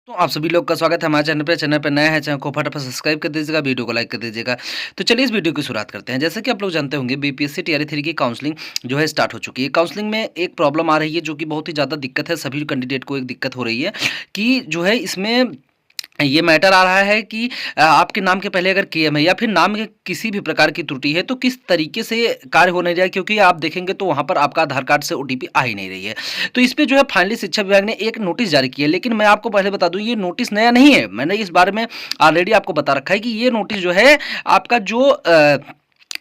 तो आप सभी लोग का स्वागत है हमारे चैनल पे नया है चैनल को फटाफट सब्सक्राइब कर दीजिएगा, वीडियो को लाइक कर दीजिएगा। तो चलिए इस वीडियो की शुरुआत करते हैं। जैसे कि आप लोग जानते होंगे बीपीएससी टीआरई 3 की काउंसलिंग जो है स्टार्ट हो चुकी है। काउंसलिंग में एक प्रॉब्लम आ रही है जो कि बहुत ही ज़्यादा दिक्कत है, सभी कैंडिडेट को एक दिक्कत हो रही है कि जो है इसमें ये मैटर आ रहा है कि आपके नाम के पहले अगर केएम है या फिर नाम में किसी भी प्रकार की त्रुटि है तो किस तरीके से कार्य हो नहीं रहा है, क्योंकि आप देखेंगे तो वहाँ पर आपका आधार कार्ड से ओटीपी आ ही नहीं रही है। तो इस पे जो है फाइनली शिक्षा विभाग ने एक नोटिस जारी किया है, लेकिन मैं आपको पहले बता दूं ये नोटिस नया नहीं है। मैंने इस बारे में ऑलरेडी आपको बता रखा है कि ये नोटिस जो है आपका जो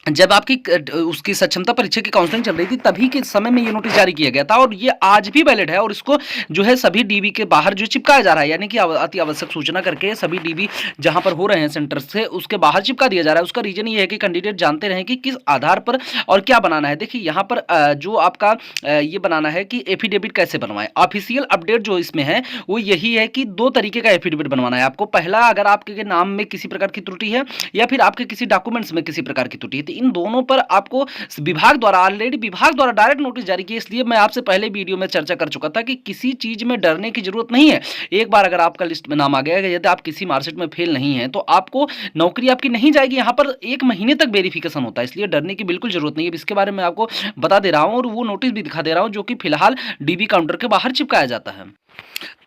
जब आपकी उसकी सक्षमता परीक्षा की काउंसलिंग चल रही थी तभी के समय में ये नोटिस जारी किया गया था और ये आज भी वैलिड है और इसको जो है सभी डीबी के बाहर जो चिपकाया जा रहा है, यानी कि अति आवश्यक सूचना करके सभी डीबी जहां पर हो रहे हैं सेंटर से उसके बाहर चिपका दिया जा रहा है। उसका रीजन ये है कि कैंडिडेट जानते रहे कि किस आधार पर और क्या बनाना है। देखिए यहाँ पर जो आपका ये बनाना है कि एफिडेविट कैसे बनवाएं। ऑफिशियल अपडेट जो इसमें है वो यही है कि दो तरीके का एफिडेविट बनवाना है आपको। पहला, अगर आपके नाम में किसी प्रकार की त्रुटि है या फिर आपके किसी डॉक्यूमेंट्स में किसी प्रकार की त्रुटि है, इन दोनों पर आपको विभाग द्वारा ऑलरेडी विभाग द्वारा डायरेक्ट नोटिस जारी किया। इसलिए मैं आपसे पहले वीडियो में चर्चा कर चुका था कि किसी चीज में डरने की जरूरत नहीं है। एक बार अगर आपका लिस्ट में नाम आ गया, यदि आप किसी मार्कशीट में फेल नहीं है तो आपको नौकरी आपकी नहीं जाएगी। यहाँ पर 1 महीने तक वेरिफिकेशन होता है, इसलिए डरने की बिल्कुल जरूरत नहीं है। इसके बारे में आपको बता दे रहा हूं और वो नोटिस भी दिखा दे रहा हूं जो कि फिलहाल डीबी काउंटर के बाहर चिपकाया जाता है।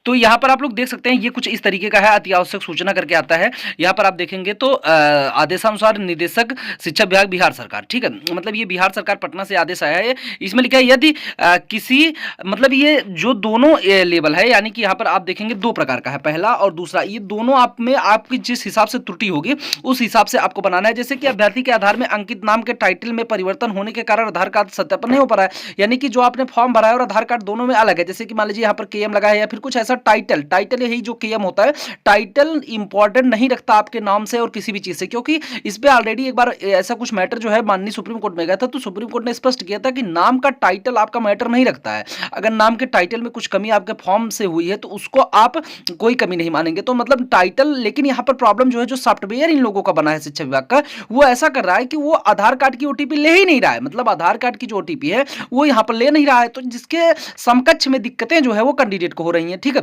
तो यहाँ पर आप लोग देख सकते हैं ये कुछ इस तरीके का है, अति आवश्यक सूचना करके आता है। यहाँ पर आप देखेंगे तो आदेशानुसार निदेशक शिक्षा विभाग बिहार सरकार, ठीक है, मतलब ये बिहार सरकार पटना से आदेश आया है। इसमें लिखा है यदि किसी मतलब ये जो दोनों लेवल है, यानी कि यहाँ पर आप देखेंगे 2 प्रकार का है, पहला और दूसरा। ये दोनों आप में आपकी जिस हिसाब से त्रुटि होगी उस हिसाब से आपको बनाना है। जैसे कि अभ्यर्थी के आधार में अंकित नाम के टाइटल में परिवर्तन होने के कारण आधार कार्ड सत्यापन नहीं हो पा रहा है, यानी कि जो आपने फॉर्म भरा है और आधार कार्ड दोनों में अलग है। जैसे कि मान लीजिए यहाँ पर केएम लगा है या फिर कुछ ऐसा टाइटल यही जो केएम होता है, टाइटल इंपॉर्टेंट नहीं रखता आपके नाम से और किसी भी चीज से, क्योंकि इस पे ऑलरेडी एक बार ऐसा कुछ मैटर जो है माननीय सुप्रीम कोर्ट में गया था, तो सुप्रीम कोर्ट ने स्पष्ट किया था कि नाम का टाइटल आपका मैटर नहीं रखता है। अगर नाम के टाइटल में कुछ कमी आपके फॉर्म से हुई है तो उसको आप कोई कमी नहीं मानेंगे। तो मतलब टाइटल, लेकिन यहाँ पर प्रॉब्लम जो है जो सॉफ्टवेयर इन लोगों का बना है शिक्षा विभाग का, वो ऐसा कर रहा है कि वो आधार कार्ड की ओटीपी ले ही नहीं रहा है। मतलब आधार कार्ड की जो ओटीपी है वो यहाँ पर ले नहीं रहा है, तो जिसके समकक्ष में दिक्कतें जो है वो कैंडिडेट को हो रही हैं, ठीक है।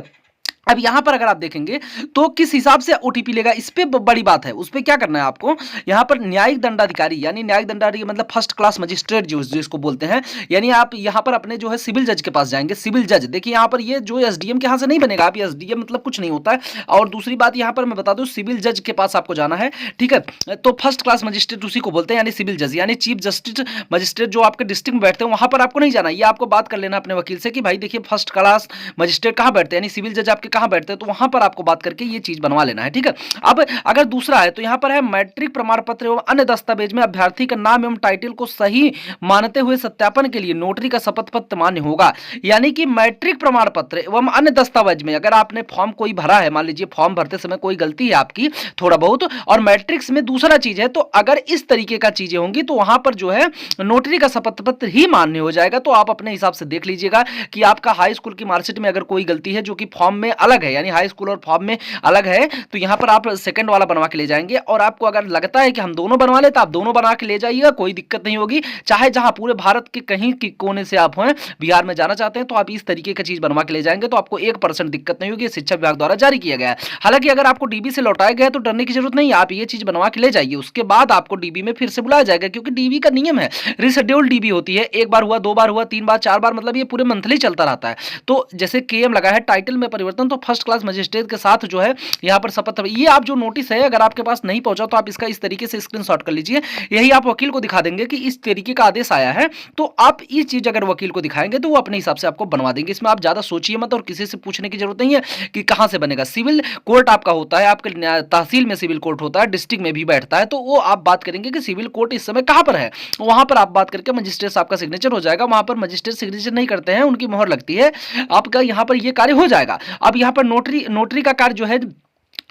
अब यहां पर अगर आप देखेंगे तो किस हिसाब से ओटीपी लेगा, इस पे बड़ी बात है। उस पे क्या करना है आपको, यहां पर न्यायिक दंडाधिकारी, यानी न्यायिक दंडाधिकारी मतलब फर्स्ट क्लास मजिस्ट्रेट जिसको बोलते हैं, यानी आप यहां पर अपने जो है सिविल जज के पास जाएंगे। सिविल जज, देखिए यहां पर ये जो एसडीएम के यहां से नहीं बनेगा, आप एसडीएम मतलब कुछ नहीं होता है। और दूसरी बात यहां पर मैं बता दूं, सिविल जज के पास आपको जाना है, ठीक है। तो फर्स्ट क्लास मजिस्ट्रेट उसी को बोलते हैं, यानी सिविल जज, यानी चीफ जस्टिस मजिस्ट्रेट जो आपके डिस्ट्रिक्ट में बैठते हैं, वहां पर आपको नहीं जाना। ये आपको बात कर लेना अपने वकील से कि भाई देखिए फर्स्ट क्लास मजिस्ट्रेट कहां बैठते हैं, यानी सिविल जज आपके कहां बैठते हैं, तो वहां पर आपको बात करके ये चीज बनवा लेना है, ठीक है। अब अगर दूसरा है तो यहां पर है मैट्रिक प्रमाण पत्र एवं अन्य दस्तावेज में अभ्यर्थी का नाम एवं टाइटल को सही मानते हुए सत्यापन के लिए नोटरी का शपथ पत्र मान्य होगा। यानी कि मैट्रिक प्रमाण पत्र एवं अन्य दस्तावेज में अगर आपने फॉर्म कोई भरा है, मान लीजिए फॉर्म भरते समय कोई गलती है आपकी थोड़ा बहुत, और मैट्रिक्स में दूसरा चीज है, तो अगर इस तरीके का चीजें होंगी तो वहां पर जो है नोटरी का शपथ पत्र ही मान्य हो जाएगा। तो आप अपने हिसाब से देख लीजिएगा कि आपका हाई स्कूल की मार्कशीट में अगर कोई गलती है जो कि फॉर्म में अलग है, यानी हाई स्कूल और फॉर्म में अलग है, तो यहां पर आप सेकंड वाला बनवा के ले जाएंगे। और आपको अगर लगता है कि हम दोनों बनवा ले तो आप दोनों बना के ले जाइएगा, कोई दिक्कत नहीं होगी। चाहे जहां पूरे भारत के कहीं के कोने से आप हैं, बिहार में जाना चाहते हैं तो आप इस तरीके की चीज बनवा के ले जाएंगे तो आपको 1% दिक्कत नहीं होगी। शिक्षा विभाग द्वारा जारी किया गया है। हालांकि अगर आपको डीबी से लौटाया गया तो डरने की जरूरत नहीं है, आप ये चीज बनवा के ले जाइए। उसके बाद आपको डीबी में फिर से बुलाया जाएगा, क्योंकि डीबी का नियम है, रिशेड्यूल डीबी होती है। एक बार हुआ, 2 बार हुआ, 3 बार, 4 बार, मतलब ये पूरे मंथली चलता रहता है। तो जैसे केएम लगा है, टाइटल में परिवर्तन, तो फर्स्ट क्लास मजिस्ट्रेट के साथ जो है यहाँ पर शपथ, ये आप जो नोटिस है अगर आपके पास नहीं पहुंचा तो आप इसका इस तरीके से स्क्रीनशॉट कर लीजिए। यही आप वकील को दिखा देंगे कि इस तरीके का आदेश आया है, तो आप ये चीज अगर वकील को दिखाएंगे तो वो अपने हिसाब से आपको बनवा देंगे। इसमें आप ज्यादा सोचिए मत और किसी से पूछने की जरूरत नहीं है कि कहां से बनेगा। सिविल कोर्ट आपका होता है, आपके तहसील में सिविल कोर्ट होता है, डिस्ट्रिक्ट में भी बैठता है, तो वो आप बात करेंगे कि सिविल कोर्ट इस समय कहां पर है, वहां पर आप बात करके मजिस्ट्रेट साहब का सिग्नेचर हो जाएगा। वहां पर मजिस्ट्रेट सिग्नेचर नहीं करते हैं, उनकी मोहर लगती है, आपका यहां पर यह कार्य हो जाएगा। अब यहां पर नोटरी का कार्य जो है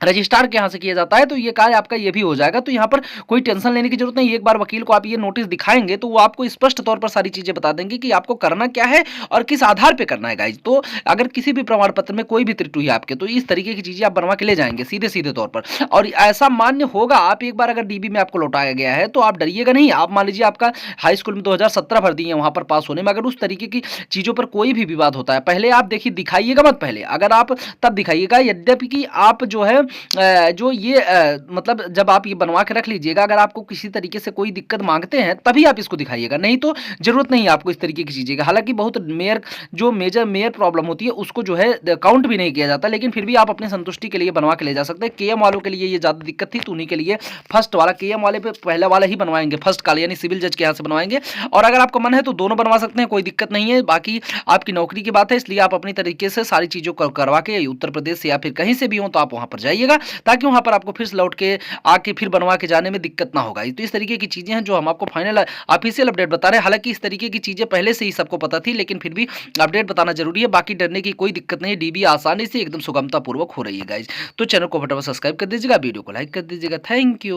रजिस्ट्रार के यहाँ से किया जाता है, तो ये कार्य आपका ये भी हो जाएगा। तो यहाँ पर कोई टेंशन लेने की जरूरत नहीं। एक बार वकील को आप ये नोटिस दिखाएंगे तो वो आपको स्पष्ट तौर पर सारी चीजें बता देंगे कि आपको करना क्या है और किस आधार पे करना है गाइज। तो अगर किसी भी प्रमाण पत्र में कोई भी त्रुटि है आपके, तो इस तरीके की चीजें आप बनवा के ले जाएंगे सीधे सीधे तौर पर, और ऐसा मान्य होगा। आप एक बार अगर डीबी में आपको लौटाया गया है तो आप डरिएगा नहीं। आप मान लीजिए आपका हाई स्कूल में 2017 भर दिए, वहां पर पास होने में अगर उस तरीके की चीजों पर कोई भी विवाद होता है, पहले आप देखिए, दिखाइएगा मत पहले। अगर आप तब दिखाइएगा, यद्यपि कि आप जो है जो ये मतलब जब आप ये बनवा के रख लीजिएगा, अगर आपको किसी तरीके से कोई दिक्कत मांगते हैं तभी आप इसको दिखाइएगा, नहीं तो जरूरत नहीं है आपको इस तरीके की चीजें का। हालांकि बहुत मेजर मेयर प्रॉब्लम होती है उसको जो है काउंट भी नहीं किया जाता, लेकिन फिर भी आप अपने संतुष्टि के लिए बनवा के ले जा सकते हैं। केएम वालों के लिए ये ज्यादा दिक्कत थी, तो उन्हीं के लिए फर्स्ट वाला, केएम वाले पे पहला वाला ही बनवाएंगे, फर्स्ट काल यानी सिविल जज के यहाँ से बनवाएंगे। और अगर आपका मन है तो दोनों बनवा सकते हैं, कोई दिक्कत नहीं है। बाकी आपकी नौकरी की बात है, इसलिए आप अपनी तरीके से सारी चीजों को करवा के उत्तर प्रदेश से या फिर कहीं से भी हो तो आप वहां पर जाइएगा, ताकि वहां पर आपको फिर से लौट के आके फिर बनवा के जाने में दिक्कत ना होगा। तो इस तरीके की चीजें हैं जो हम आपको फाइनल ऑफिशियल अपडेट बता रहे हैं। हालांकि इस तरीके की चीजें पहले से ही सबको पता थी, लेकिन फिर भी अपडेट बताना जरूरी है। बाकी डरने की कोई दिक्कत नहीं है, डीबी आसानी से एकदम सुगमता पूर्वक हो रही है गाइज। तो चैनल को फटाफट सब्सक्राइब कर दीजिएगा, वीडियो को लाइक कर दीजिएगा। Thank you.